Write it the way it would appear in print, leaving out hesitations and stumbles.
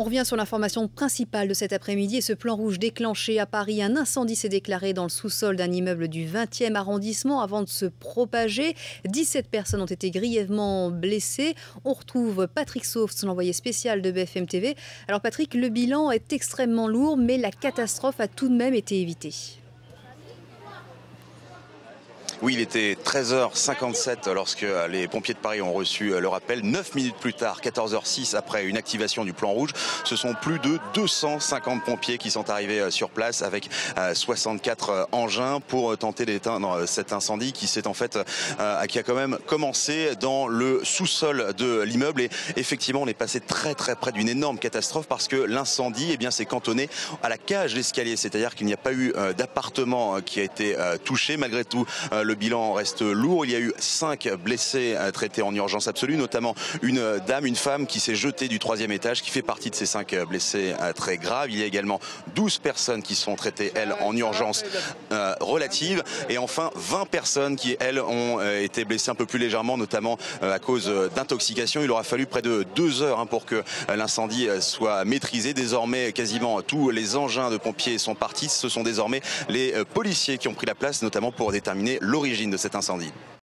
On revient sur l'information principale de cet après-midi et ce plan rouge déclenché à Paris. Un incendie s'est déclaré dans le sous-sol d'un immeuble du 20e arrondissement avant de se propager. 17 personnes ont été grièvement blessées. On retrouve Patrick Sauve, son envoyé spécial de BFM TV. Alors Patrick, le bilan est extrêmement lourd, mais la catastrophe a tout de même été évitée. Oui, il était 13h57 lorsque les pompiers de Paris ont reçu le rappel. 9 minutes plus tard, 14h06, après une activation du plan rouge, ce sont plus de 250 pompiers qui sont arrivés sur place avec 64 engins pour tenter d'éteindre cet incendie qui a quand même commencé dans le sous-sol de l'immeuble. Et effectivement, on est passé très près d'une énorme catastrophe parce que l'incendie s'est cantonné à la cage d'escalier. C'est-à-dire qu'il n'y a pas eu d'appartement qui a été touché. Malgré tout, le bilan reste lourd. Il y a eu 5 blessés traités en urgence absolue, notamment une femme qui s'est jetée du 3e étage, qui fait partie de ces 5 blessés très graves. Il y a également 12 personnes qui sont traitées, elles, en urgence relative. Et enfin, 20 personnes qui, elles, ont été blessées un peu plus légèrement, notamment à cause d'intoxication. Il aura fallu près de 2 heures pour que l'incendie soit maîtrisé. Désormais, quasiment tous les engins de pompiers sont partis. Ce sont désormais les policiers qui ont pris la place, notamment pour déterminer l'origine de cet incendie.